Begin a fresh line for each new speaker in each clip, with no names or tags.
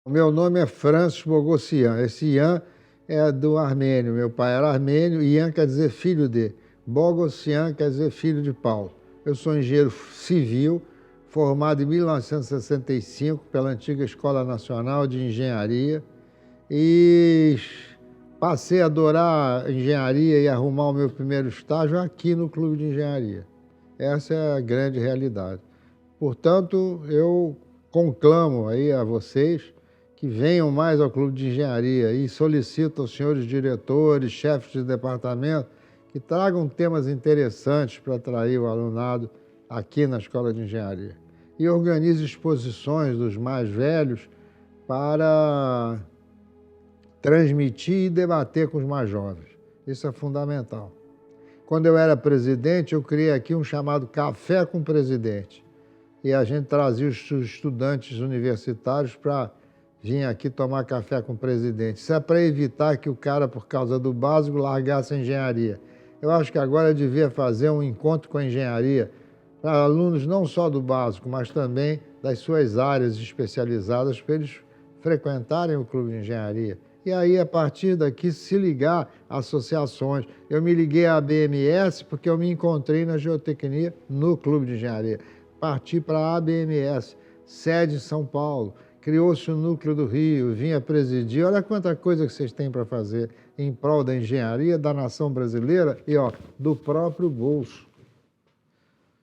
O meu nome é Francis Bogossian. Esse Ian é do armênio. Meu pai era armênio. Ian quer dizer filho de. Bogossian quer dizer filho de Paulo. Eu sou engenheiro civil, formado em 1965 pela antiga Escola Nacional de Engenharia e passei a adorar engenharia e arrumar o meu primeiro estágio aqui no Clube de Engenharia. Essa é a grande realidade. Portanto, eu conclamo aí a vocês que venham mais ao Clube de Engenharia e solicito aos senhores diretores, chefes de departamento, que tragam temas interessantes para atrair o alunado aqui na Escola de Engenharia. E organize exposições dos mais velhos para transmitir e debater com os mais jovens. Isso é fundamental. Quando eu era presidente, eu criei aqui um chamado Café com o Presidente. E a gente trazia os estudantes universitários para vir aqui tomar café com o presidente. Isso é para evitar que o cara, por causa do básico, largasse a engenharia. Eu acho que agora eu devia fazer um encontro com a engenharia para alunos não só do básico, mas também das suas áreas especializadas, para eles frequentarem o Clube de Engenharia. E aí, a partir daqui, se ligar a associações. Eu me liguei à ABMS porque eu me encontrei na geotecnia no Clube de Engenharia. Parti para a ABMS, sede em São Paulo. Criou-se o núcleo do Rio, vinha presidir. Olha quanta coisa que vocês têm para fazer em prol da engenharia, da nação brasileira e do próprio bolso,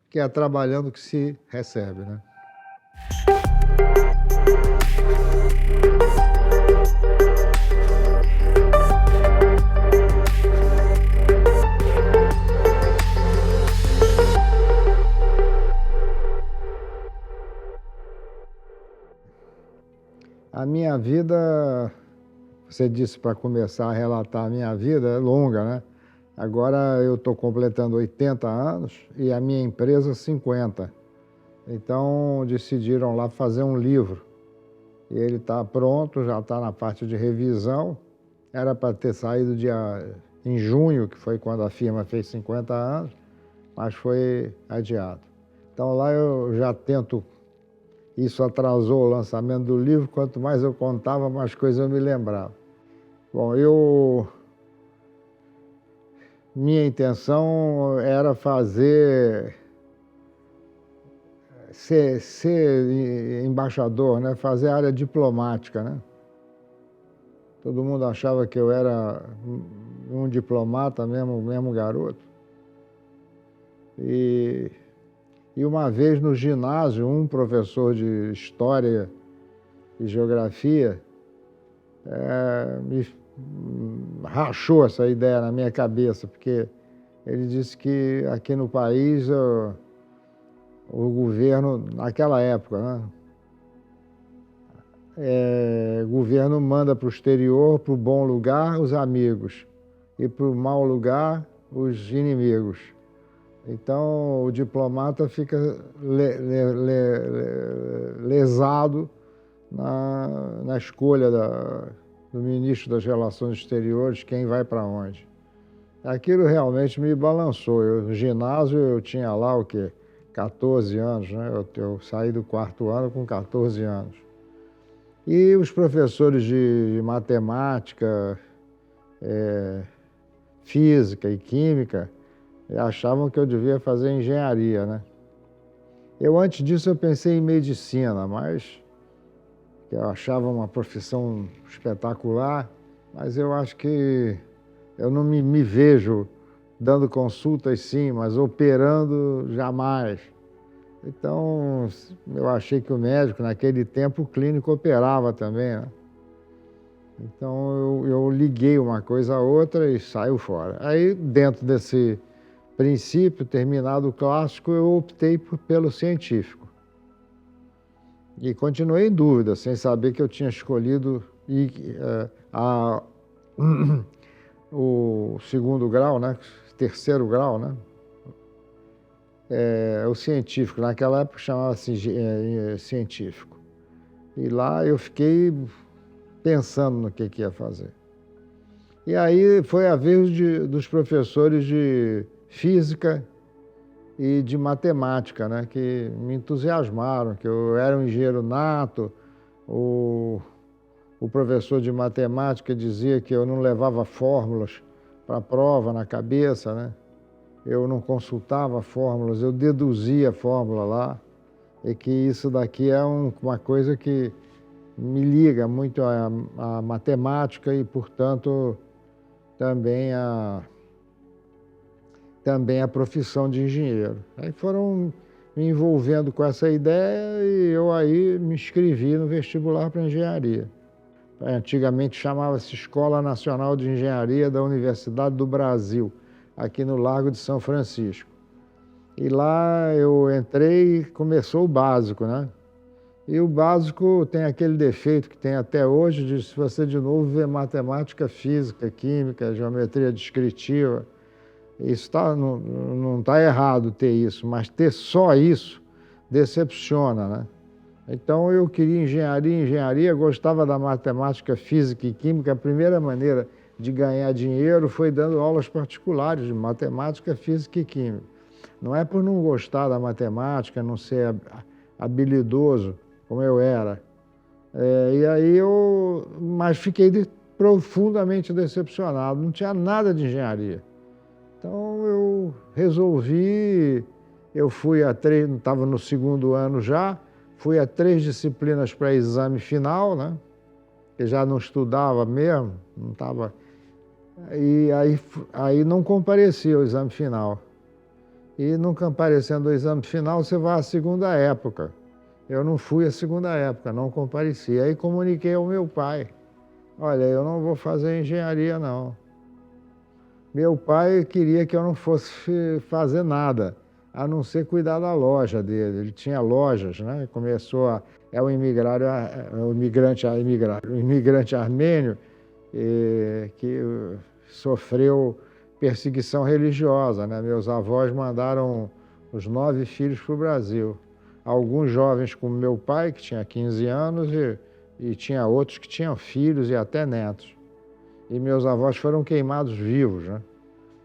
que é trabalhando que se recebe, né? A minha vida, você disse para começar a relatar a minha vida, é longa, né? Agora eu estou completando 80 anos e a minha empresa 50. Então decidiram lá fazer um livro. E ele está pronto, já está na parte de revisão. Era para ter saído em junho, que foi quando a firma fez 50 anos, mas foi adiado. Então lá eu já tento. Isso atrasou o lançamento do livro, quanto mais eu contava, mais coisas eu me lembrava. Bom, minha intenção era ser embaixador, né? Fazer área diplomática, né? Todo mundo achava que eu era um diplomata mesmo garoto. E uma vez no ginásio, um professor de História e Geografia me rachou essa ideia na minha cabeça, porque ele disse que aqui no país o governo, naquela época, né, o governo manda para o exterior, para o bom lugar, os amigos, e para o mau lugar, os inimigos. Então, o diplomata fica lesado na escolha do ministro das Relações Exteriores, quem vai para onde. Aquilo realmente me balançou. No ginásio eu tinha lá o quê? 14 anos, né? Eu saí do quarto ano com 14 anos. E os professores de matemática, física e química achavam que eu devia fazer engenharia, né? Antes disso, eu pensei em medicina, mas eu achava uma profissão espetacular, mas eu acho que eu não me vejo dando consultas, sim, mas operando, jamais. Então, eu achei que o médico, naquele tempo, o clínico operava também, né? Então, eu liguei uma coisa a outra e saiu fora. Aí, dentro desse princípio, terminado o clássico, eu optei pelo científico. E continuei em dúvida, sem saber que eu tinha escolhido o segundo grau, né? Terceiro grau, né? O científico, naquela época chamava-se científico. E lá eu fiquei pensando no que ia fazer. E aí foi a vez dos professores de física e de matemática, né, que me entusiasmaram, que eu era um engenheiro nato, o o professor de matemática dizia que eu não levava fórmulas para a prova na cabeça, né? Eu não consultava fórmulas, eu deduzia a fórmula lá, e que isso daqui é uma coisa que me liga muito à matemática e, portanto, também a profissão de engenheiro. Aí foram me envolvendo com essa ideia e eu aí me inscrevi no vestibular para engenharia. Antigamente chamava-se Escola Nacional de Engenharia da Universidade do Brasil, aqui no Largo de São Francisco. E lá eu entrei e começou o básico, né? E o básico tem aquele defeito que tem até hoje, de se você de novo ver matemática, física, química, geometria descritiva, isso não está errado ter isso, mas ter só isso decepciona, né? Então eu queria engenharia, gostava da matemática, física e química. A primeira maneira de ganhar dinheiro foi dando aulas particulares de matemática, física e química. Não é por não gostar da matemática, não ser habilidoso como eu era. Mas fiquei profundamente decepcionado, não tinha nada de engenharia. Então eu resolvi, estava no segundo ano já, fui a 3 disciplinas para exame final, né? Eu já não estudava mesmo, não estava. E aí não compareci ao exame final. E não comparecendo ao exame final, você vai à segunda época. Eu não fui à segunda época, não compareci. Aí comuniquei ao meu pai: olha, eu não vou fazer engenharia, não. Meu pai queria que eu não fosse fazer nada, a não ser cuidar da loja dele. Ele tinha lojas, né? O imigrante armênio que sofreu perseguição religiosa, né? Meus avós mandaram os 9 filhos para o Brasil. Alguns jovens como meu pai, que tinha 15 anos, e tinha outros que tinham filhos e até netos. E meus avós foram queimados vivos, né?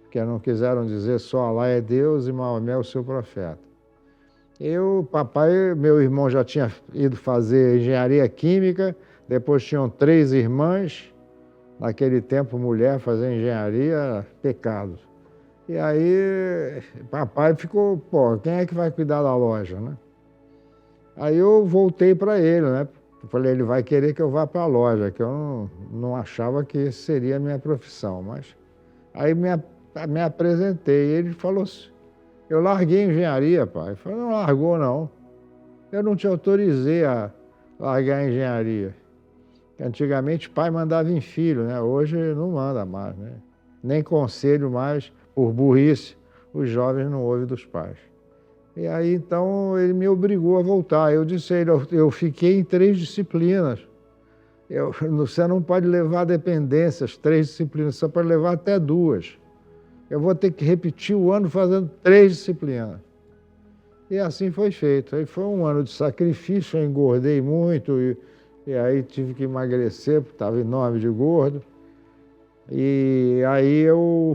Porque não quiseram dizer só Alá é Deus e Maomé o seu profeta. Meu irmão já tinha ido fazer engenharia química, depois tinham 3 irmãs. Naquele tempo, mulher fazer engenharia era pecado. E aí, papai ficou, quem é que vai cuidar da loja, né? Aí eu voltei para ele, né? Falei, ele vai querer que eu vá para a loja, que eu não achava que essa seria a minha profissão. Mas aí me apresentei, e ele falou assim, eu larguei engenharia, pai. Eu falei, não largou, não. Eu não te autorizei a largar a engenharia. Antigamente, pai mandava em filho, né? Hoje não manda mais, né? Nem conselho mais, por burrice, os jovens não ouvem dos pais. E aí, então, ele me obrigou a voltar. Eu disse a ele, eu fiquei em 3 disciplinas. Você não pode levar dependências, 3 disciplinas, você pode levar até 2. Eu vou ter que repetir o ano fazendo 3 disciplinas. E assim foi feito. Aí foi um ano de sacrifício, eu engordei muito, e aí tive que emagrecer, porque estava enorme de gordo. E aí eu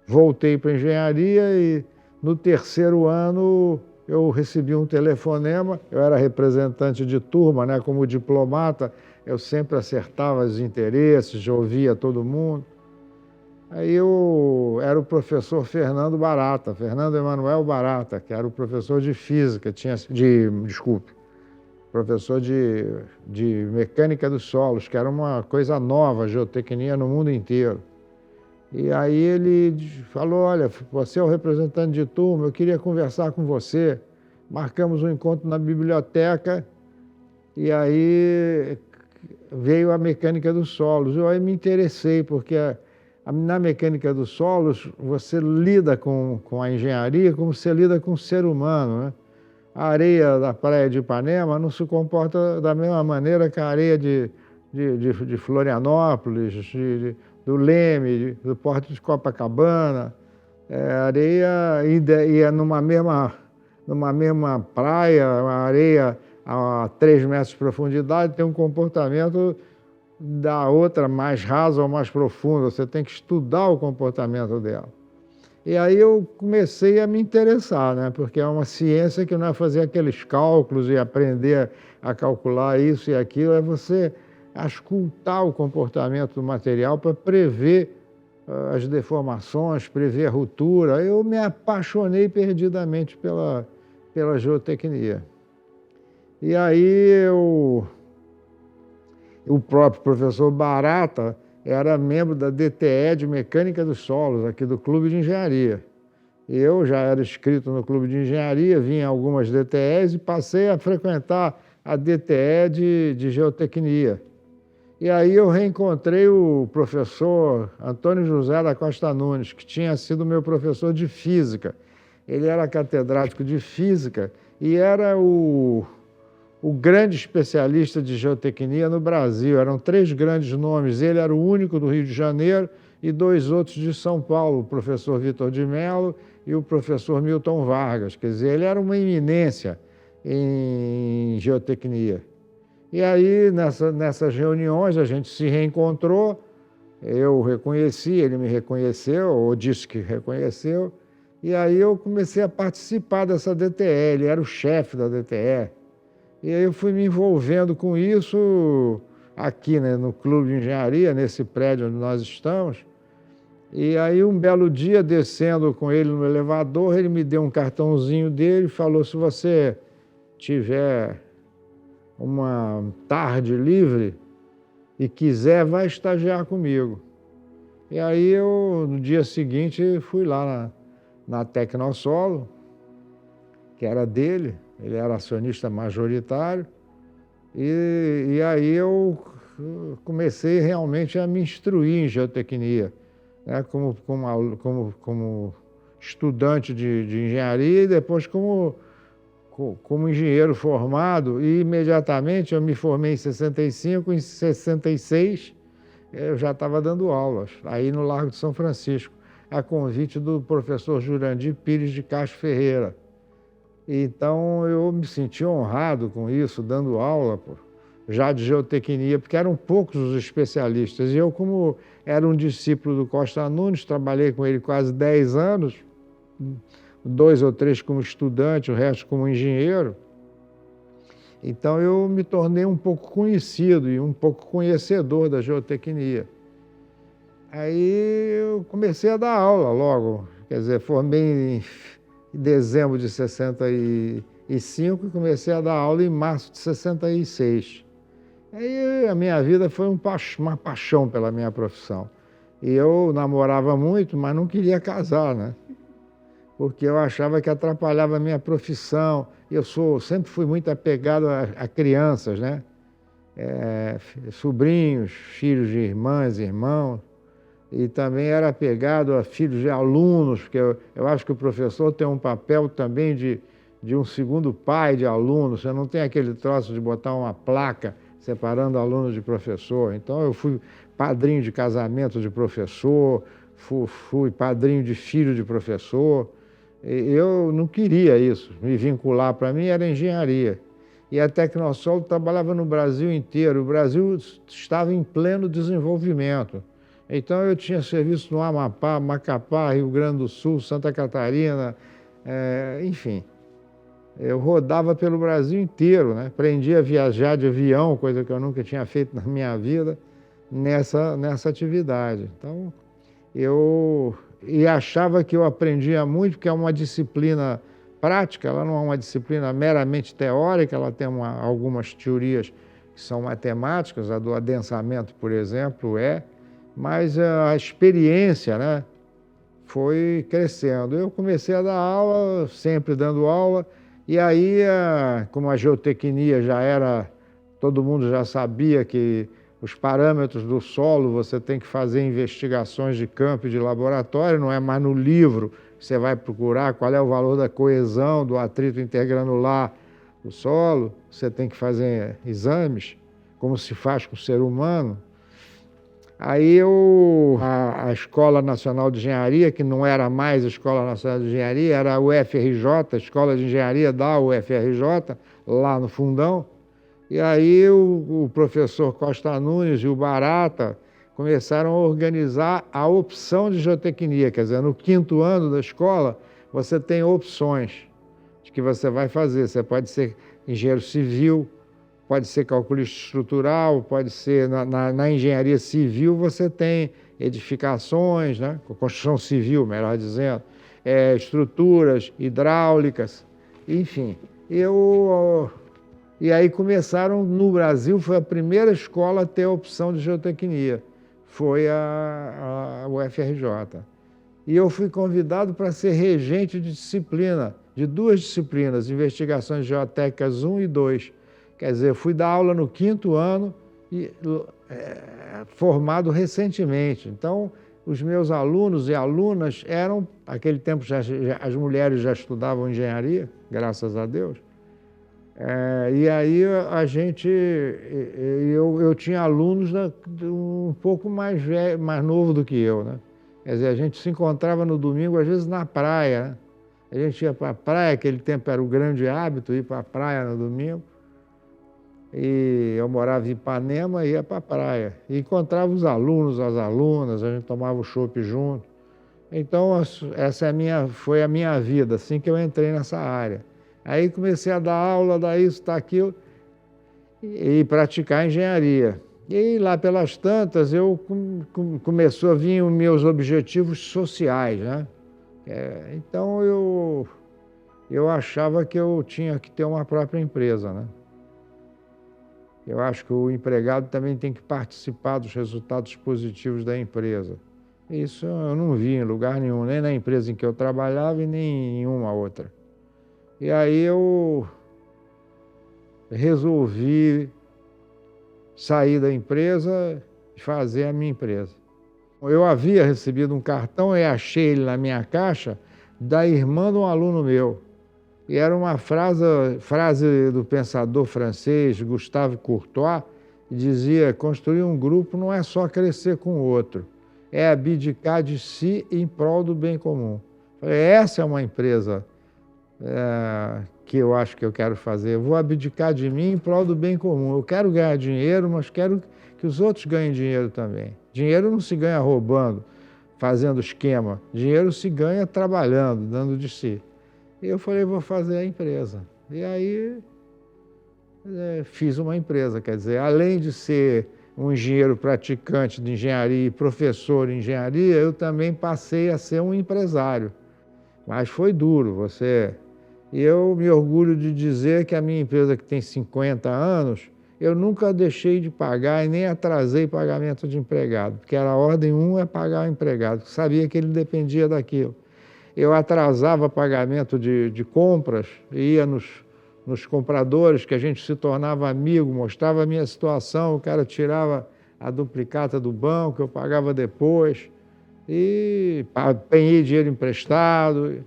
voltei para a engenharia e no 3º ano eu recebi um telefonema. Eu era representante de turma, né? Como diplomata, eu sempre acertava os interesses, ouvia todo mundo. Aí era o professor Fernando Emanuel Barata, que era o professor de física, professor de mecânica dos solos, que era uma coisa nova, geotecnia no mundo inteiro. E aí ele falou, olha, você é o representante de turma, eu queria conversar com você. Marcamos um encontro na biblioteca e aí veio a mecânica dos solos. Eu aí me interessei, porque na mecânica dos solos você lida com a engenharia como você lida com o ser humano, né? A areia da praia de Ipanema não se comporta da mesma maneira que a areia de Florianópolis, do Leme, do Porto de Copacabana. Areia e é numa mesma praia, a areia a 3 metros de profundidade tem um comportamento da outra mais rasa ou mais profunda. Você tem que estudar o comportamento dela. E aí eu comecei a me interessar, né? Porque é uma ciência que não é fazer aqueles cálculos e aprender a calcular isso e aquilo, é você auscultar o comportamento do material para prever as deformações, prever a ruptura. Eu me apaixonei perdidamente pela geotecnia. E aí o próprio professor Barata era membro da DTE de Mecânica dos Solos, aqui do Clube de Engenharia. Eu já era inscrito no Clube de Engenharia, vim em algumas DTEs e passei a frequentar a DTE de Geotecnia. E aí eu reencontrei o professor Antônio José da Costa Nunes, que tinha sido meu professor de Física. Ele era catedrático de Física e era o grande especialista de geotecnia no Brasil. Eram 3 grandes nomes. Ele era o único do Rio de Janeiro e 2 outros de São Paulo, o professor Vitor de Mello e o professor Milton Vargas. Quer dizer, ele era uma eminência em geotecnia. E aí, nessas reuniões, a gente se reencontrou, eu o reconheci, ele me reconheceu, ou disse que reconheceu, e aí eu comecei a participar dessa DTE, ele era o chefe da DTE. E aí eu fui me envolvendo com isso aqui, né, no Clube de Engenharia, nesse prédio onde nós estamos. E aí um belo dia, descendo com ele no elevador, ele me deu um cartãozinho dele e falou: se você tiver uma tarde livre e quiser, vai estagiar comigo. E aí eu, no dia seguinte, fui lá na Tecnosolo, que era dele, ele era acionista majoritário, e aí eu comecei realmente a me instruir em geotecnia, né, como estudante de engenharia e depois como engenheiro formado, e imediatamente eu me formei em 65, em 66 eu já estava dando aulas, aí no Largo de São Francisco, a convite do professor Jurandir Pires de Castro Ferreira. Então eu me senti honrado com isso, dando aula já de geotecnia, porque eram poucos os especialistas. E eu, como era um discípulo do Costa Nunes, trabalhei com ele quase 10 anos, 2 ou 3 como estudante, o resto como engenheiro. Então eu me tornei um pouco conhecido e um pouco conhecedor da geotecnia. Aí eu comecei a dar aula logo, quer dizer, formei em dezembro de 65 e comecei a dar aula em março de 66. Aí a minha vida foi uma paixão pela minha profissão. E eu namorava muito, mas não queria casar, né? Porque eu achava que atrapalhava a minha profissão. Eu sempre fui muito apegado a crianças, né? Sobrinhos, filhos de irmãs, irmãos. E também era apegado a filhos de alunos, porque eu acho que o professor tem um papel também de um segundo pai de alunos. Você não tem aquele troço de botar uma placa separando aluno de professor. Então eu fui padrinho de casamento de professor, fui padrinho de filho de professor. Eu não queria isso, me vincular. Para mim era engenharia. E a Tecnosolo trabalhava no Brasil inteiro. O Brasil estava em pleno desenvolvimento. Então eu tinha serviço no Amapá, Macapá, Rio Grande do Sul, Santa Catarina, enfim. Eu rodava pelo Brasil inteiro, né? Aprendi a viajar de avião, coisa que eu nunca tinha feito na minha vida, nessa atividade. Então, e achava que eu aprendia muito, porque é uma disciplina prática, ela não é uma disciplina meramente teórica, ela tem algumas teorias que são matemáticas, a do adensamento, por exemplo, mas a experiência, né, foi crescendo. Eu comecei a dar aula, sempre dando aula, e aí, como a geotecnia já era, todo mundo já sabia que os parâmetros do solo você tem que fazer investigações de campo e de laboratório, não é mais no livro que você vai procurar qual é o valor da coesão, do atrito intergranular do solo, você tem que fazer exames, como se faz com o ser humano. Aí a Escola Nacional de Engenharia, que não era mais a Escola Nacional de Engenharia, era a UFRJ, a Escola de Engenharia da UFRJ, lá no Fundão. E aí o professor Costa Nunes e o Barata começaram a organizar a opção de geotecnia, quer dizer, no 5º ano da escola, você tem opções de que você vai fazer. Você pode ser engenheiro civil, pode ser calculista estrutural, pode ser na engenharia civil, você tem edificações, né? Construção civil, melhor dizendo, estruturas hidráulicas, enfim. E aí começaram, no Brasil, foi a primeira escola a ter a opção de geotecnia, foi a UFRJ. E eu fui convidado para ser regente de disciplina, de 2 disciplinas, Investigações Geotécnicas 1 e 2. Quer dizer, fui dar aula no 5º ano, e, formado recentemente. Então, os meus alunos e alunas eram, naquele tempo as mulheres já estudavam engenharia, graças a Deus. E aí eu tinha alunos um pouco mais novo do que eu, né? Quer dizer, a gente se encontrava no domingo, às vezes na praia, né? A gente ia para a praia, aquele tempo era o grande hábito, ir para a praia no domingo. E eu morava em Ipanema e ia para a praia. E encontrava os alunos, as alunas, a gente tomava o chopp junto. Então, essa foi a minha vida, assim que eu entrei nessa área. Aí comecei a dar aula, dar isso, dar aquilo, e praticar engenharia. E lá pelas tantas, começou a vir os meus objetivos sociais, né? Então, eu achava que eu tinha que ter uma própria empresa, né? Eu acho que o empregado também tem que participar dos resultados positivos da empresa. Isso eu não vi em lugar nenhum, nem na empresa em que eu trabalhava e nem em uma outra. E aí eu resolvi sair da empresa e fazer a minha empresa. Eu havia recebido um cartão e achei ele na minha caixa da irmã de um aluno meu. E era uma frase do pensador francês Gustave Courtois, que dizia: construir um grupo não é só crescer com o outro, é abdicar de si em prol do bem comum. Essa é uma empresa que eu acho que eu quero fazer. Eu vou abdicar de mim em prol do bem comum. Eu quero ganhar dinheiro, mas quero que os outros ganhem dinheiro também. Dinheiro não se ganha roubando, fazendo esquema. Dinheiro se ganha trabalhando, dando de si. E eu falei, vou fazer a empresa. E aí fiz uma empresa, quer dizer, além de ser um engenheiro praticante de engenharia e professor de engenharia, eu também passei a ser um empresário. Mas foi duro, E eu me orgulho de dizer que a minha empresa, que tem 50 anos, eu nunca deixei de pagar e nem atrasei pagamento de empregado, porque era a ordem 1 é pagar o empregado, sabia que ele dependia daquilo. Eu atrasava pagamento de compras, ia nos compradores, que a gente se tornava amigo, mostrava a minha situação, o cara tirava a duplicata do banco, eu pagava depois, e empenhei dinheiro emprestado.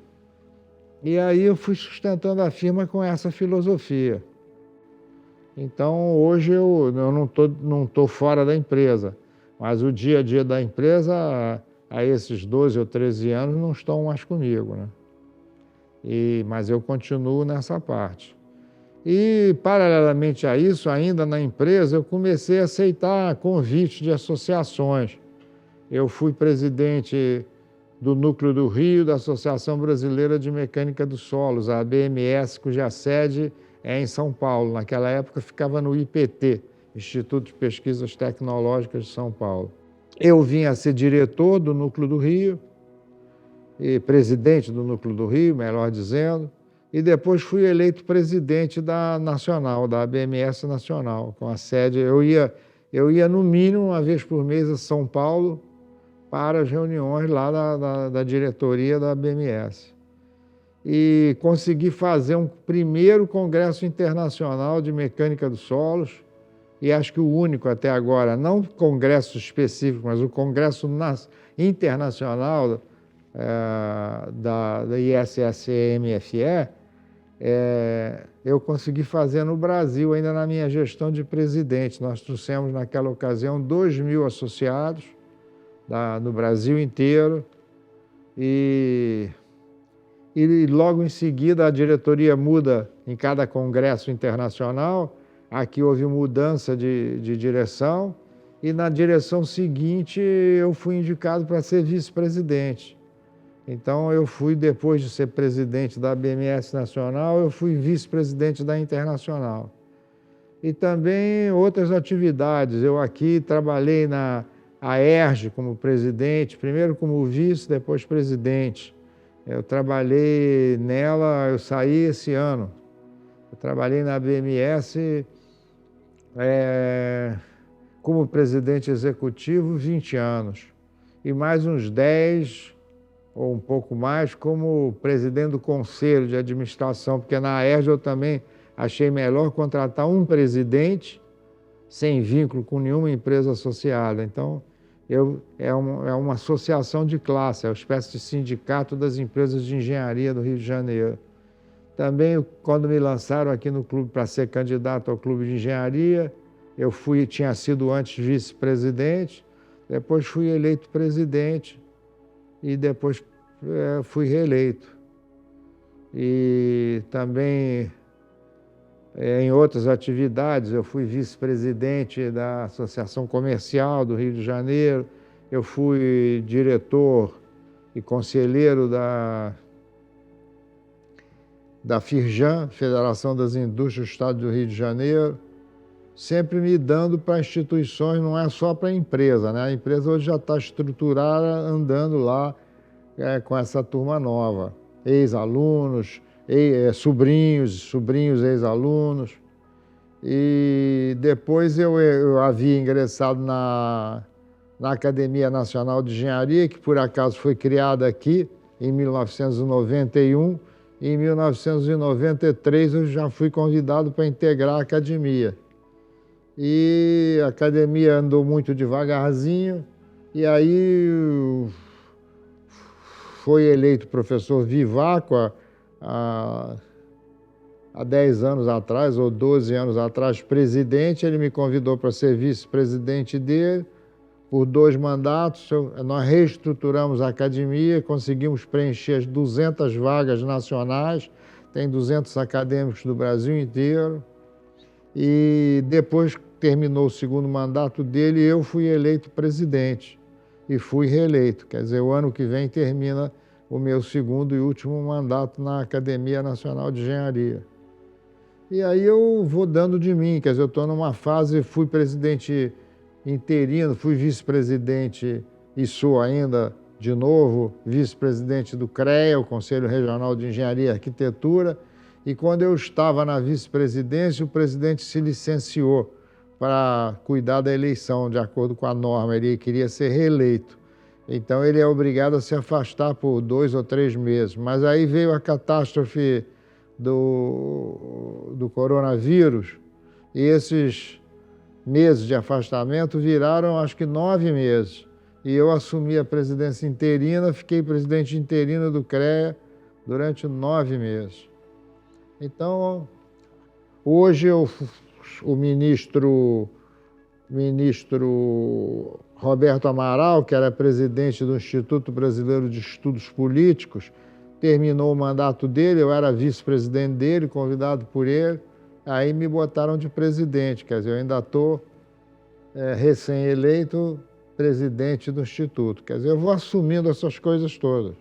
E aí eu fui sustentando a firma com essa filosofia. Então, hoje eu não tô fora da empresa, mas o dia a dia da empresa, a esses 12 ou 13 anos, não estão mais comigo, né? Mas eu continuo nessa parte. E, paralelamente a isso, ainda na empresa, eu comecei a aceitar convites de associações. Eu fui presidente do Núcleo do Rio, da Associação Brasileira de Mecânica dos Solos, a ABMS, cuja sede é em São Paulo. Naquela época ficava no IPT, Instituto de Pesquisas Tecnológicas de São Paulo. Eu vim a ser diretor do Núcleo do Rio, e presidente do Núcleo do Rio, melhor dizendo, e depois fui eleito presidente da Nacional, da ABMS Nacional, com a sede. Eu ia no mínimo uma vez por mês a São Paulo para as reuniões lá da diretoria da ABMS. E consegui fazer um primeiro congresso internacional de mecânica dos solos, e acho que o único até agora, não congresso específico, mas o congresso internacional da ISSMFE, eu consegui fazer no Brasil, ainda na minha gestão de presidente. Nós trouxemos naquela ocasião 2.000 associados no Brasil inteiro, e logo em seguida a diretoria muda em cada congresso internacional. Aqui houve mudança de direção e na direção seguinte eu fui indicado para ser vice-presidente. Então eu fui, depois de ser presidente da BMS Nacional, eu fui vice-presidente da Internacional. E também outras atividades. Eu aqui trabalhei na AERJ como presidente, primeiro como vice, depois presidente. Eu trabalhei nela, eu saí esse ano. Eu trabalhei na BMS como presidente executivo 20 anos. E mais uns 10 ou um pouco mais como presidente do conselho de administração, porque na AERJ eu também achei melhor contratar um presidente sem vínculo com nenhuma empresa associada. Então, é uma associação de classe, é uma espécie de sindicato das empresas de engenharia do Rio de Janeiro. Também, quando me lançaram aqui no clube para ser candidato ao clube de engenharia, eu tinha sido antes vice-presidente, depois fui eleito presidente e depois fui reeleito. E também em outras atividades, eu fui vice-presidente da Associação Comercial do Rio de Janeiro, eu fui diretor e conselheiro da Firjan, Federação das Indústrias do Estado do Rio de Janeiro, sempre me dando para instituições, não é só para a empresa, né? A empresa hoje já está estruturada, andando lá com essa turma nova, ex-alunos, sobrinhos ex-alunos. E depois eu havia ingressado na Academia Nacional de Engenharia, que por acaso foi criada aqui em 1991. E em 1993 eu já fui convidado para integrar a academia. E a academia andou muito devagarzinho, e aí foi eleito professor Vivaco há 10 anos atrás, ou 12 anos atrás, presidente. Ele me convidou para ser vice-presidente dele por 2 mandatos. Nós reestruturamos a academia, conseguimos preencher as 200 vagas nacionais, tem 200 acadêmicos do Brasil inteiro. E depois que terminou o 2º mandato dele, eu fui eleito presidente e fui reeleito. Quer dizer, o ano que vem termina o meu 2º e último mandato na Academia Nacional de Engenharia. E aí eu vou dando de mim, quer dizer, eu estou numa fase, fui presidente interino, fui vice-presidente e sou ainda, de novo, vice-presidente do CREA, o Conselho Regional de Engenharia e Arquitetura, e quando eu estava na vice-presidência, o presidente se licenciou para cuidar da eleição, de acordo com a norma, ele queria ser reeleito. Então ele é obrigado a se afastar por 2 ou 3 meses. Mas aí veio a catástrofe do coronavírus, e esses meses de afastamento viraram, acho que 9 meses. E eu assumi a presidência interina, fiquei presidente interino do CREA durante 9 meses. Então, hoje o ministro Roberto Amaral, que era presidente do Instituto Brasileiro de Estudos Políticos, terminou o mandato dele, eu era vice-presidente dele, convidado por ele, aí me botaram de presidente, quer dizer, eu ainda estou recém-eleito presidente do Instituto. Quer dizer, eu vou assumindo essas coisas todas,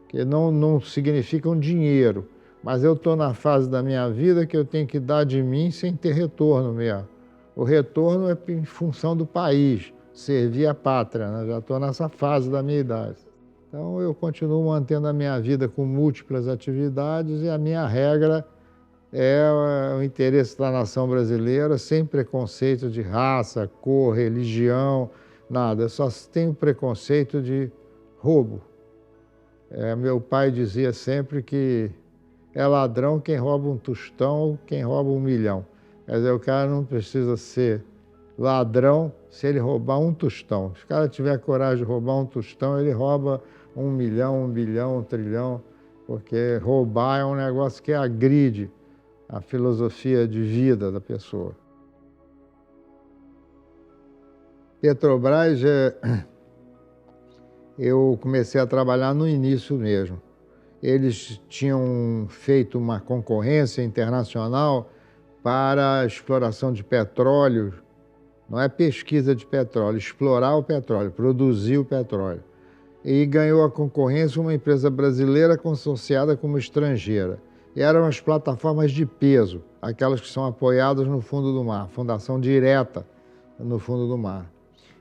que não significam dinheiro, mas eu estou na fase da minha vida que eu tenho que dar de mim sem ter retorno mesmo. O retorno é em função do país, servir a pátria, né? Já estou nessa fase da minha idade. Então eu continuo mantendo a minha vida com múltiplas atividades e a minha regra é o interesse da nação brasileira, sem preconceito de raça, cor, religião, nada. Eu só tenho preconceito de roubo. Meu pai dizia sempre que é ladrão quem rouba um tostão ou quem rouba 1 milhão. Quer dizer, o cara não precisa ser ladrão se ele roubar um tostão. Se o cara tiver coragem de roubar um tostão, ele rouba 1 milhão, 1 bilhão, 1 trilhão, porque roubar é um negócio que agride a filosofia de vida da pessoa. Petrobras, eu comecei a trabalhar no início mesmo. Eles tinham feito uma concorrência internacional para a exploração de petróleo Não é pesquisa de petróleo, explorar o petróleo, produzir o petróleo. E ganhou a concorrência uma empresa brasileira consorciada com uma estrangeira. E eram as plataformas de peso, aquelas que são apoiadas no fundo do mar, fundação direta no fundo do mar.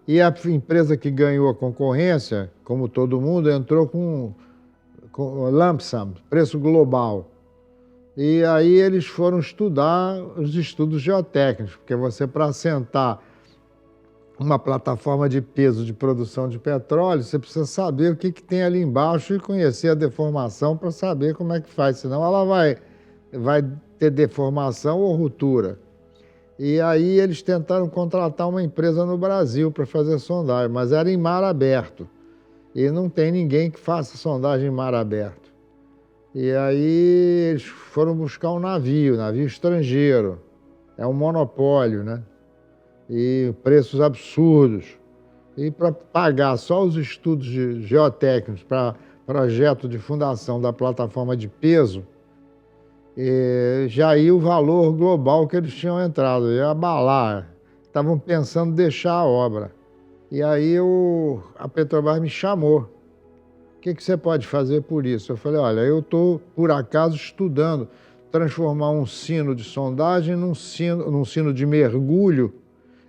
E a empresa que ganhou a concorrência, como todo mundo, entrou com lump sum, preço global. E aí eles foram estudar os estudos geotécnicos, porque você, para assentar uma plataforma de peso de produção de petróleo, você precisa saber o que tem ali embaixo e conhecer a deformação para saber como é que faz, senão ela vai ter deformação ou ruptura. E aí eles tentaram contratar uma empresa no Brasil para fazer sondagem, mas era em mar aberto. E não tem ninguém que faça sondagem em mar aberto. E aí eles foram buscar um navio estrangeiro. É um monopólio, né? E preços absurdos. E para pagar só os estudos geotécnicos para projeto de fundação da plataforma de peso, já ia o valor global que eles tinham entrado, ia abalar. Estavam pensando em deixar a obra. E aí a Petrobras me chamou. O que você pode fazer por isso? Eu falei, olha, eu estou, por acaso, estudando transformar um sino de sondagem num sino de mergulho.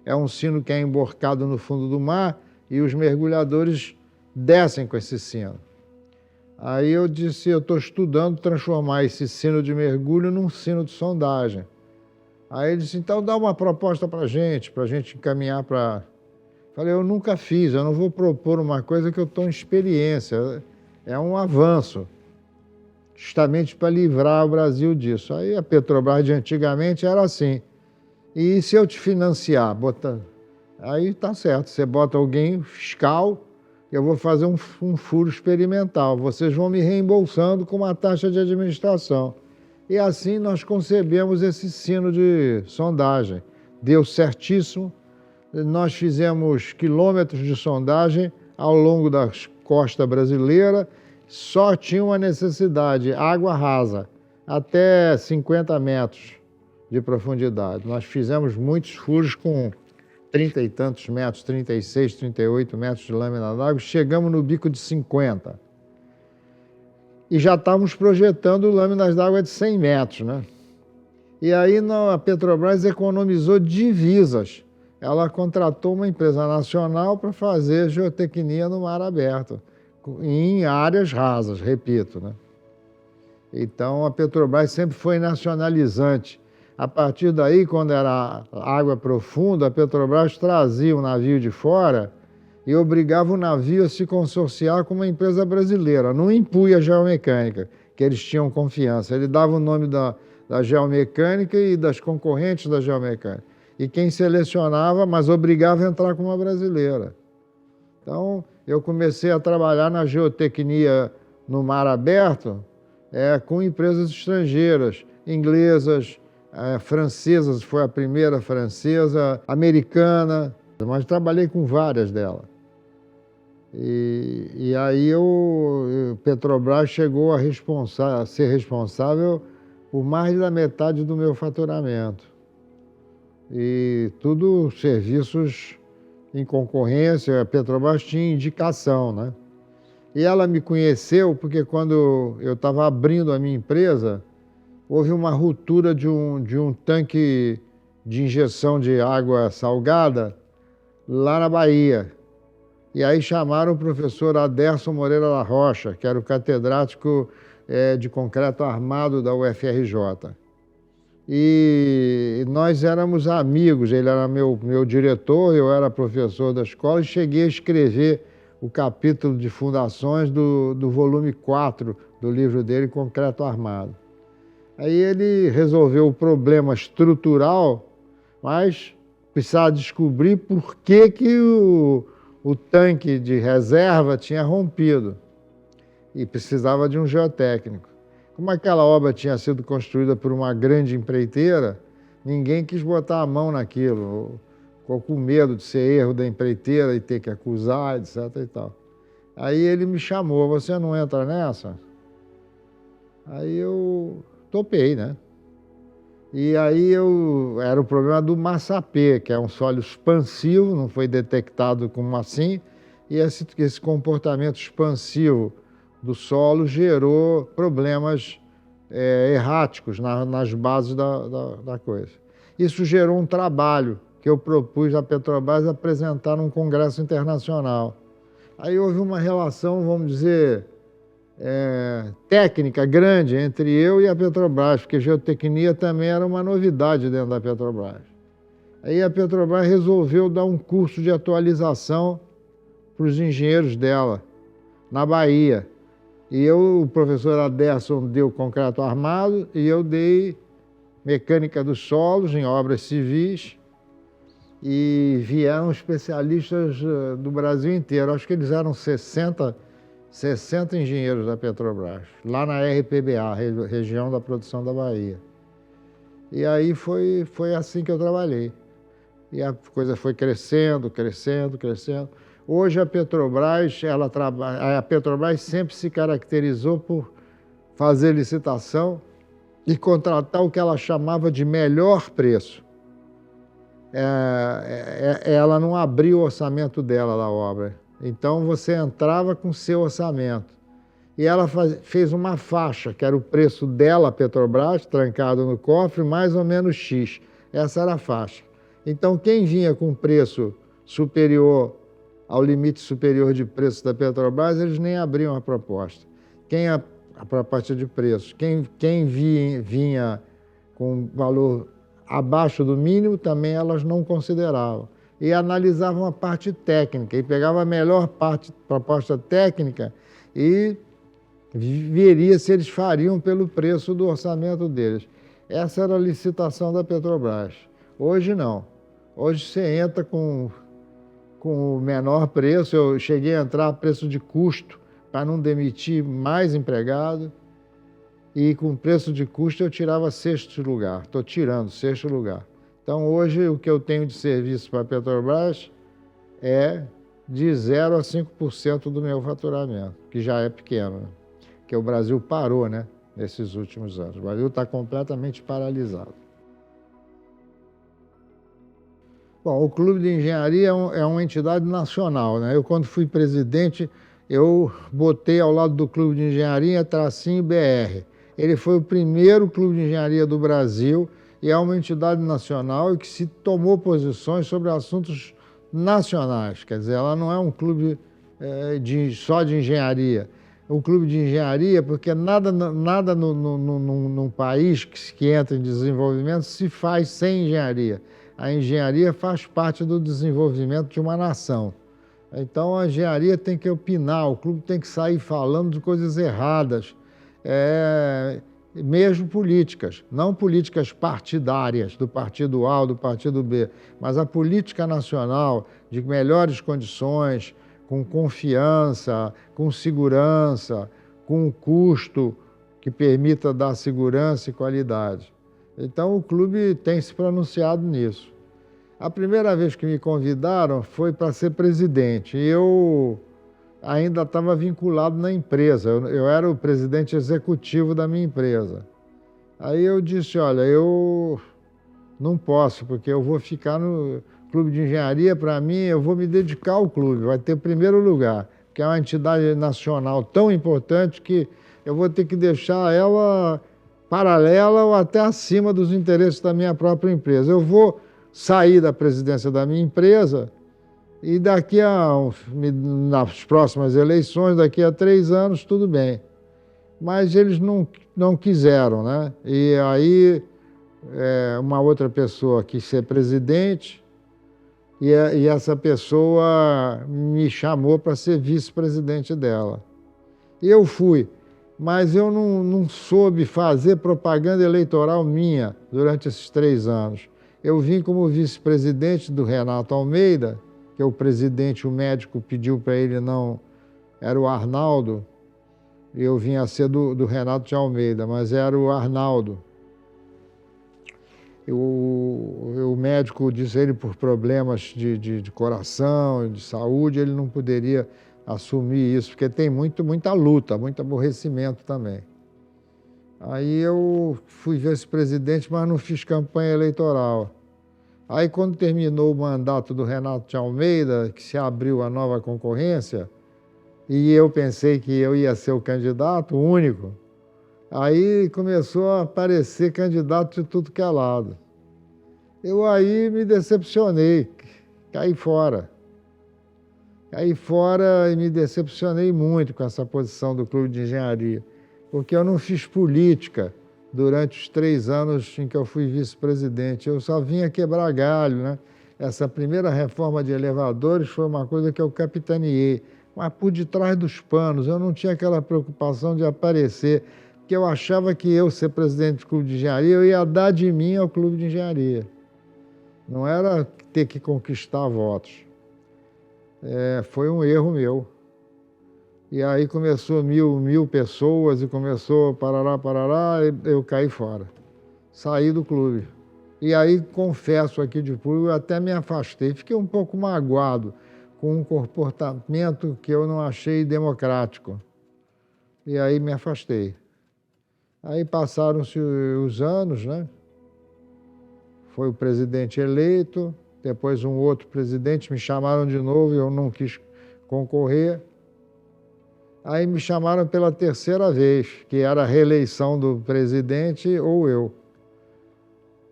É um sino que é emborcado no fundo do mar e os mergulhadores descem com esse sino. Aí eu disse, eu estou estudando transformar esse sino de mergulho num sino de sondagem. Aí ele disse, então dá uma proposta para a gente encaminhar para... Falei, eu nunca fiz, eu não vou propor uma coisa que eu estou em experiência. É um avanço, justamente para livrar o Brasil disso. Aí a Petrobras de antigamente era assim. E se eu te financiar? Aí tá certo, você bota alguém fiscal, eu vou fazer um furo experimental. Vocês vão me reembolsando com uma taxa de administração. E assim nós concebemos esse sino de sondagem. Deu certíssimo. Nós fizemos quilômetros de sondagem ao longo da costa brasileira, só tinha uma necessidade, água rasa, até 50 metros de profundidade. Nós fizemos muitos furos com 30 e tantos metros, 36, 38 metros de lâmina d'água, chegamos no bico de 50. E já estávamos projetando lâminas d'água de 100 metros, né? E aí a Petrobras economizou divisas. Ela contratou uma empresa nacional para fazer geotecnia no mar aberto, em áreas rasas, repito, né? Então, a Petrobras sempre foi nacionalizante. A partir daí, quando era água profunda, a Petrobras trazia um navio de fora e obrigava o navio a se consorciar com uma empresa brasileira, não impunha a geomecânica, que eles tinham confiança. Ele dava o nome da geomecânica e das concorrentes da geomecânica. E quem selecionava, mas obrigava a entrar com uma brasileira. Então, eu comecei a trabalhar na geotecnia no mar aberto com empresas estrangeiras, inglesas, francesas, foi a primeira francesa, americana, mas trabalhei com várias delas. E aí Petrobras chegou a ser responsável por mais da metade do meu faturamento. E tudo serviços em concorrência, a Petrobras tinha indicação, né? E ela me conheceu porque quando eu estava abrindo a minha empresa, houve uma ruptura de um tanque de injeção de água salgada lá na Bahia. E aí chamaram o professor Aderson Moreira da Rocha, que era o catedrático de concreto armado da UFRJ. E nós éramos amigos, ele era meu diretor, eu era professor da escola e cheguei a escrever o capítulo de fundações do volume 4 do livro dele, Concreto Armado. Aí ele resolveu o problema estrutural, mas precisava descobrir por que o tanque de reserva tinha rompido e precisava de um geotécnico. Como aquela obra tinha sido construída por uma grande empreiteira, ninguém quis botar a mão naquilo, ficou com medo de ser erro da empreiteira e ter que acusar, etc. e tal. Aí ele me chamou, você não entra nessa? Aí eu topei, né? E aí era o problema do massapê, que é um solo expansivo, não foi detectado como assim, e esse comportamento expansivo do solo gerou problemas erráticos nas bases da coisa. Isso gerou um trabalho que eu propus à Petrobras apresentar num congresso internacional. Aí houve uma relação, vamos dizer, técnica grande entre eu e a Petrobras, porque geotecnia também era uma novidade dentro da Petrobras. Aí a Petrobras resolveu dar um curso de atualização para os engenheiros dela, na Bahia. E o professor Aderson deu concreto armado e eu dei mecânica dos solos em obras civis, e vieram especialistas do Brasil inteiro. Acho que eles eram 60 engenheiros da Petrobras, lá na RPBA, Região da Produção da Bahia. E aí foi assim que eu trabalhei. E a coisa foi crescendo, crescendo, crescendo. Hoje a Petrobras, a Petrobras sempre se caracterizou por fazer licitação e contratar o que ela chamava de melhor preço. Ela não abriu o orçamento dela da obra. Então você entrava com seu orçamento. E ela fez uma faixa, que era o preço dela, Petrobras, trancado no cofre, mais ou menos X. Essa era a faixa. Então quem vinha com preço superior ao limite superior de preço da Petrobras, eles nem abriam a proposta. A proposta de preço. Quem vinha com valor abaixo do mínimo, também elas não consideravam. E analisavam a parte técnica, e pegavam a melhor proposta técnica e veria se eles fariam pelo preço do orçamento deles. Essa era a licitação da Petrobras. Hoje não. Hoje você entra com o menor preço. Eu cheguei a entrar a preço de custo para não demitir mais empregado. E com preço de custo eu tirava sexto lugar. Estou tirando sexto lugar. Então hoje o que eu tenho de serviço para a Petrobras é de 0 a 5% do meu faturamento, que já é pequeno, né? Porque o Brasil parou, né, nesses últimos anos. O Brasil está completamente paralisado. Bom, o Clube de Engenharia é uma entidade nacional, né? Eu, quando fui presidente, eu botei ao lado do Clube de Engenharia tracinho BR. Ele foi o primeiro clube de engenharia do Brasil e é uma entidade nacional que se tomou posições sobre assuntos nacionais. Quer dizer, ela não é um clube só de engenharia. O clube de engenharia, porque nada num país que entra em desenvolvimento se faz sem engenharia. A engenharia faz parte do desenvolvimento de uma nação. Então a engenharia tem que opinar, o clube tem que sair falando de coisas erradas, mesmo políticas, não políticas partidárias, do partido A ou do partido B, mas a política nacional de melhores condições, com confiança, com segurança, com um custo que permita dar segurança e qualidade. Então o clube tem se pronunciado nisso. A primeira vez que me convidaram foi para ser presidente. E eu ainda estava vinculado na empresa. Eu era o presidente executivo da minha empresa. Aí eu disse, olha, eu não posso, porque eu vou ficar no clube de engenharia. Para mim, eu vou me dedicar ao clube, vai ter primeiro lugar, que é uma entidade nacional tão importante que eu vou ter que deixar ela paralela ou até acima dos interesses da minha própria empresa. Eu vou sair da presidência da minha empresa e nas próximas eleições, daqui a 3 anos, tudo bem. Mas eles não quiseram, né? E aí uma outra pessoa quis ser presidente e essa pessoa me chamou para ser vice-presidente dela. E eu fui, mas eu não soube fazer propaganda eleitoral minha durante esses 3 anos. Eu vim como vice-presidente do Renato Almeida, que é o presidente, o médico pediu para ele não... Era o Arnaldo, eu vim a ser do Renato de Almeida, mas era o Arnaldo. O médico disse a ele, por problemas de coração, de saúde, ele não poderia assumir isso, porque tem muita luta, muito aborrecimento também. Aí eu fui vice-presidente, mas não fiz campanha eleitoral. Aí, quando terminou o mandato do Renato de Almeida, que se abriu a nova concorrência, e eu pensei que eu ia ser o candidato único, aí começou a aparecer candidato de tudo que é lado. Eu aí me decepcionei, caí fora. Caí fora e me decepcionei muito com essa posição do Clube de Engenharia, porque eu não fiz política durante os 3 anos em que eu fui vice-presidente. Eu só vinha quebrar galho, né? Essa primeira reforma de elevadores foi uma coisa que eu capitaneei, mas por detrás dos panos. Eu não tinha aquela preocupação de aparecer, porque eu achava que eu, ser presidente do Clube de Engenharia, eu ia dar de mim ao Clube de Engenharia. Não era ter que conquistar votos. Foi um erro meu. E aí começou mil pessoas e começou parará, eu caí fora. Saí do clube. E aí, confesso aqui de público, eu até me afastei. Fiquei um pouco magoado com um comportamento que eu não achei democrático. E aí me afastei. Aí passaram-se os anos, né? Foi o presidente eleito, depois um outro presidente, me chamaram de novo e eu não quis concorrer. Aí me chamaram pela 3ª vez, que era a reeleição do presidente ou eu.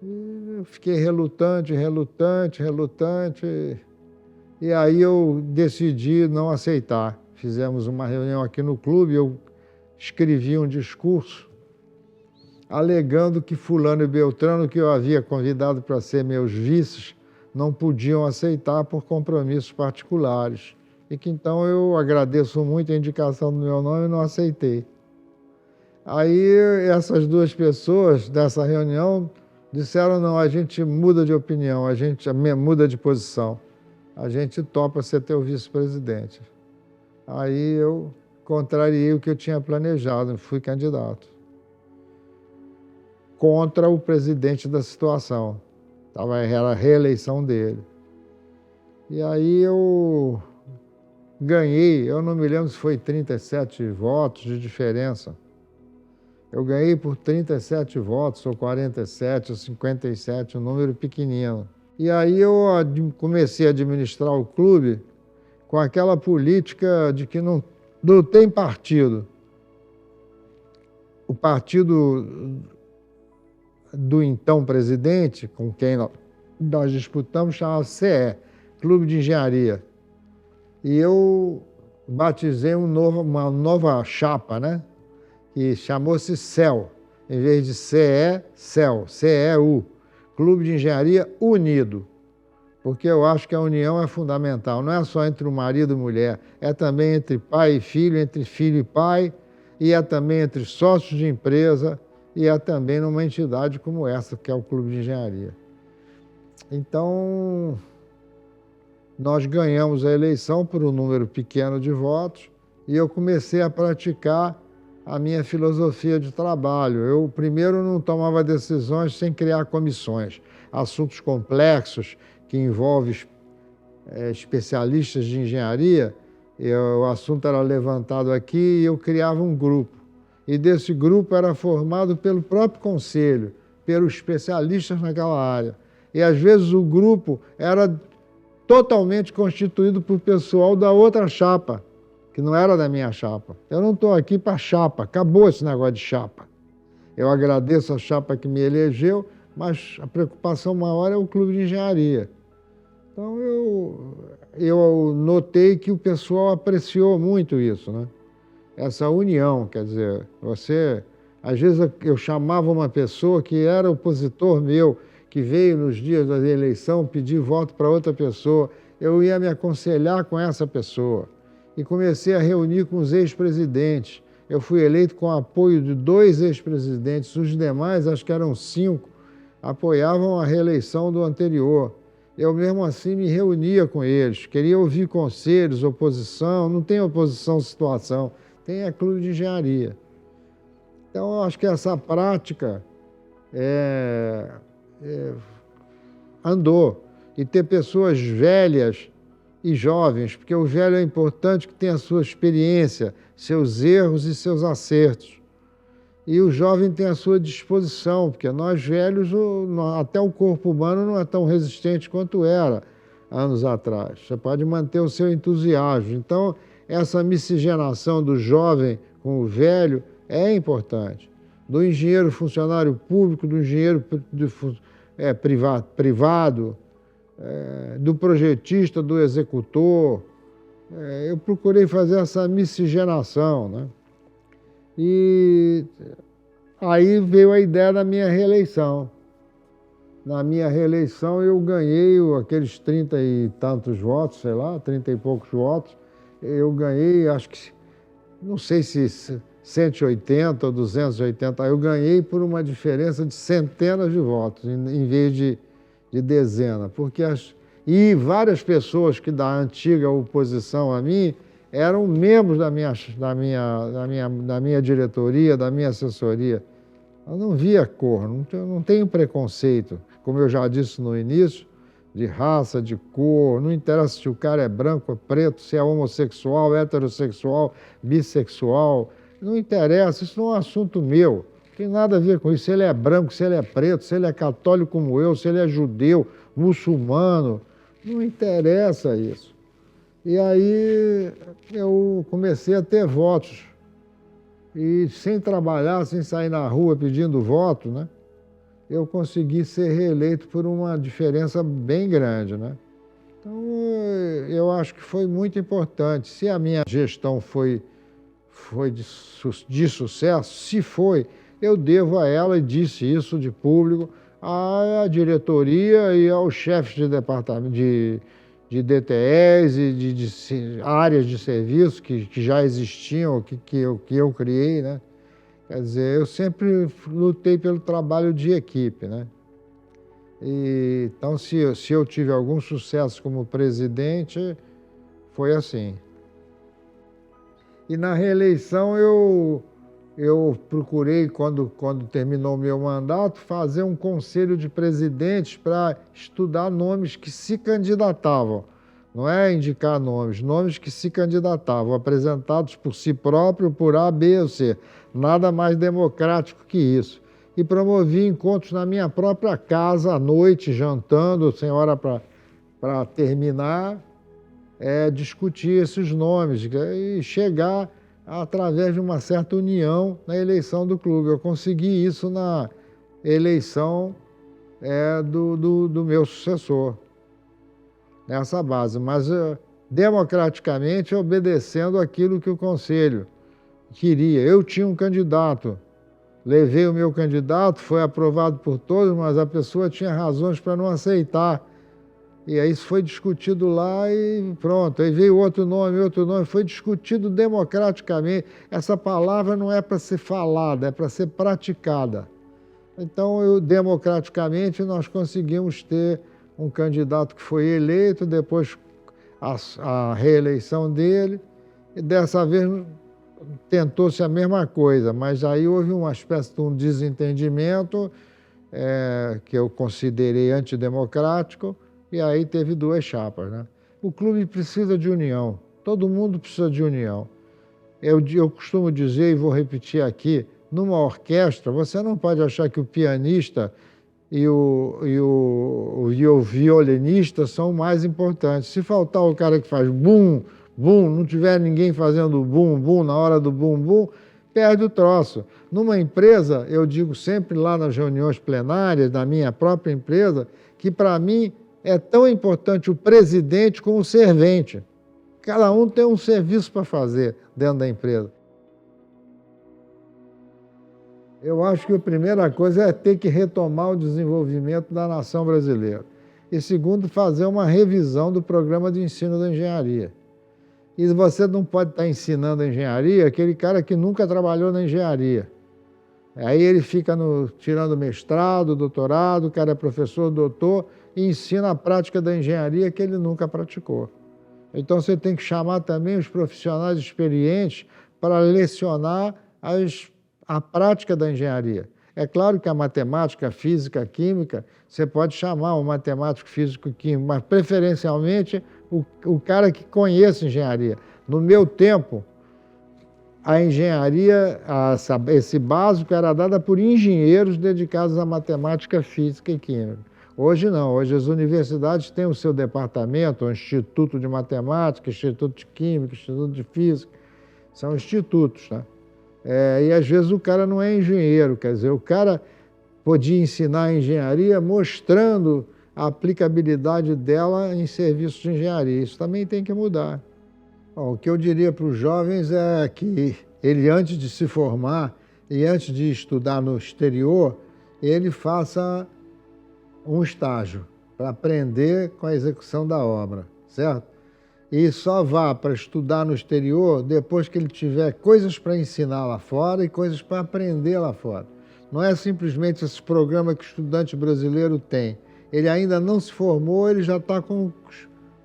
E eu fiquei relutante. E aí eu decidi não aceitar. Fizemos uma reunião aqui no clube, eu escrevi um discurso alegando que fulano e beltrano, que eu havia convidado para ser meus vices, não podiam aceitar por compromissos particulares. E que então eu agradeço muito a indicação do meu nome e não aceitei. Aí essas 2 pessoas dessa reunião disseram, não, a gente muda de opinião, a gente muda de posição, a gente topa ser teu vice-presidente. Aí eu contrariei o que eu tinha planejado, fui candidato. Contra o presidente da situação. Era a reeleição dele. E aí eu ganhei, eu não me lembro se foi 37 votos de diferença. Eu ganhei por 37 votos, ou 47, ou 57, um número pequenino. E aí eu comecei a administrar o clube com aquela política de que não tem partido. O partido do então presidente, com quem nós disputamos, chamava CE, Clube de Engenharia. E eu batizei uma nova chapa, né? Que chamou-se CEL, em vez de CE, CEL, CEU, Clube de Engenharia Unido. Porque eu acho que a união é fundamental, não é só entre o marido e mulher, é também entre pai e filho, entre filho e pai, e é também entre sócios de empresa, e é também numa entidade como essa, que é o Clube de Engenharia. Então, nós ganhamos a eleição por um número pequeno de votos e eu comecei a praticar a minha filosofia de trabalho. Eu, primeiro, não tomava decisões sem criar comissões. Assuntos complexos que envolvem especialistas de engenharia, o assunto era levantado aqui e eu criava um grupo. E desse grupo era formado pelo próprio conselho, pelos especialistas naquela área. E às vezes o grupo era totalmente constituído por pessoal da outra chapa, que não era da minha chapa. Eu não estou aqui para chapa, acabou esse negócio de chapa. Eu agradeço a chapa que me elegeu, mas a preocupação maior é o Clube de Engenharia. Então eu notei que o pessoal apreciou muito isso, né? Essa união, quer dizer, às vezes eu chamava uma pessoa que era opositor meu, que veio nos dias da eleição pedir voto para outra pessoa, eu ia me aconselhar com essa pessoa. E comecei a reunir com os ex-presidentes. Eu fui eleito com o apoio de 2 ex-presidentes, os demais, acho que eram 5, apoiavam a reeleição do anterior. Eu mesmo assim me reunia com eles, queria ouvir conselhos, oposição, não tem oposição situação, tem Clube de Engenharia. Então, eu acho que essa prática andou. E ter pessoas velhas e jovens, porque o velho é importante que tenha a sua experiência, seus erros e seus acertos. E o jovem tem à sua disposição, porque nós velhos, até o corpo humano não é tão resistente quanto era anos atrás. Você pode manter o seu entusiasmo. Então, essa miscigenação do jovem com o velho é importante. Do engenheiro funcionário público, do engenheiro privado, do projetista, do executor. Eu procurei fazer essa miscigenação, né? E aí veio a ideia da minha reeleição. Na minha reeleição eu ganhei aqueles 30 e tantos votos, sei lá, 30 e poucos votos. Eu ganhei, acho que, não sei se 180 ou 280, eu ganhei por uma diferença de centenas de votos, em vez de dezenas. E várias pessoas que da antiga oposição a mim eram membros da minha diretoria, da minha assessoria. Eu não via cor, não tenho preconceito, como eu já disse no início, de raça, de cor, não interessa se o cara é branco, preto, se é homossexual, heterossexual, bissexual, não interessa, isso não é um assunto meu, não tem nada a ver com isso, se ele é branco, se ele é preto, se ele é católico como eu, se ele é judeu, muçulmano, não interessa isso. E aí eu comecei a ter votos. E sem trabalhar, sem sair na rua pedindo voto, né, eu consegui ser reeleito por uma diferença bem grande, né? Então, eu acho que foi muito importante. Se a minha gestão foi de sucesso, se foi, eu devo a ela, e disse isso de público, à diretoria e aos chefes de departamento, de DTEs e de áreas de serviço que já existiam, que eu criei, né? Quer dizer, eu sempre lutei pelo trabalho de equipe, né? Então, se eu tive algum sucesso como presidente, foi assim. E na reeleição eu procurei, quando terminou o meu mandato, fazer um conselho de presidentes para estudar nomes que se candidatavam. Não é indicar nomes que se candidatavam, apresentados por si próprio, por A, B ou C. Nada mais democrático que isso. E promovi encontros na minha própria casa, à noite, jantando, sem hora para terminar, discutir esses nomes e chegar através de uma certa união na eleição do clube. Eu consegui isso na eleição do meu sucessor, nessa base, mas democraticamente obedecendo aquilo que o Conselho queria. Eu tinha um candidato, levei o meu candidato, foi aprovado por todos, mas a pessoa tinha razões para não aceitar. E aí isso foi discutido lá e pronto. Aí veio outro nome, foi discutido democraticamente. Essa palavra não é para ser falada, é para ser praticada. Então, democraticamente, nós conseguimos ter um candidato que foi eleito, depois a reeleição dele, e dessa vez tentou-se a mesma coisa, mas aí houve uma espécie de um desentendimento que eu considerei antidemocrático, e aí teve duas chapas, né? O clube precisa de união, todo mundo precisa de união. Eu costumo dizer, e vou repetir aqui, numa orquestra, você não pode achar que o pianista e o violinista são mais importantes. Se faltar o cara que faz bum, bum, não tiver ninguém fazendo bum, bum na hora do bum, bum, perde o troço. Numa empresa, eu digo sempre lá nas reuniões plenárias da minha própria empresa, que para mim é tão importante o presidente como o servente. Cada um tem um serviço para fazer dentro da empresa. Eu acho que a primeira coisa é ter que retomar o desenvolvimento da nação brasileira. E segundo, fazer uma revisão do programa de ensino da engenharia. E você não pode estar ensinando a engenharia aquele cara que nunca trabalhou na engenharia. Aí ele fica tirando mestrado, doutorado, o cara é professor, doutor, e ensina a prática da engenharia que ele nunca praticou. Então você tem que chamar também os profissionais experientes para lecionar a prática da engenharia. É claro que a matemática, a física, a química, você pode chamar um matemático, físico e químico, mas preferencialmente o cara que conhece engenharia. No meu tempo, a engenharia, esse básico era dada por engenheiros dedicados à matemática, física e química. Hoje não, hoje as universidades têm o seu departamento, o Instituto de Matemática, Instituto de Química, Instituto de Física, são institutos, né? E às vezes o cara não é engenheiro, quer dizer, o cara podia ensinar a engenharia mostrando a aplicabilidade dela em serviços de engenharia. Isso também tem que mudar. Bom, o que eu diria para os jovens é que ele, antes de se formar e antes de estudar no exterior, ele faça um estágio para aprender com a execução da obra, certo? E só vá para estudar no exterior depois que ele tiver coisas para ensinar lá fora e coisas para aprender lá fora. Não é simplesmente esse programa que o estudante brasileiro tem. Ele ainda não se formou, ele já está com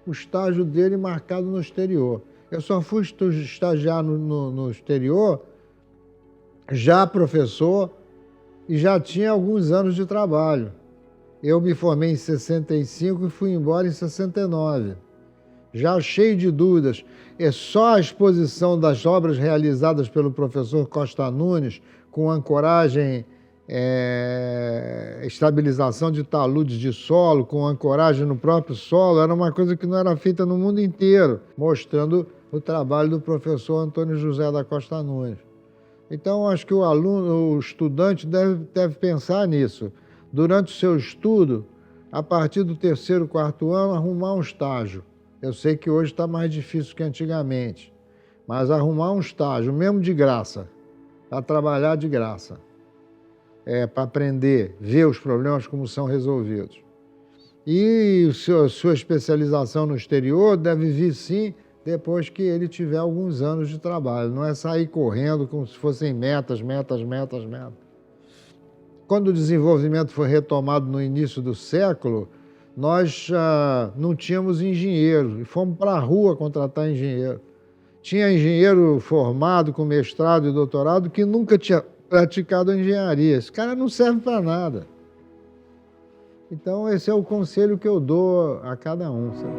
o estágio dele marcado no exterior. Eu só fui estagiar no exterior, já professor, e já tinha alguns anos de trabalho. Eu me formei em 65 e fui embora em 69. Já cheio de dúvidas. É só a exposição das obras realizadas pelo professor Costa Nunes, com ancoragem, estabilização de taludes de solo, com ancoragem no próprio solo, era uma coisa que não era feita no mundo inteiro, mostrando o trabalho do professor Antônio José da Costa Nunes. Então, acho que o estudante deve pensar nisso. Durante o seu estudo, a partir do 3º, 4º ano, arrumar um estágio. Eu sei que hoje está mais difícil que antigamente, mas arrumar um estágio, mesmo de graça, para trabalhar de graça, para aprender, ver os problemas como são resolvidos. E sua especialização no exterior deve vir, sim, depois que ele tiver alguns anos de trabalho. Não é sair correndo como se fossem metas. Quando o desenvolvimento foi retomado no início do século, nós não tínhamos engenheiro e fomos para a rua contratar engenheiro. Tinha engenheiro formado com mestrado e doutorado que nunca tinha praticado engenharia. Esse cara não serve para nada. Então, esse é o conselho que eu dou a cada um, sabe?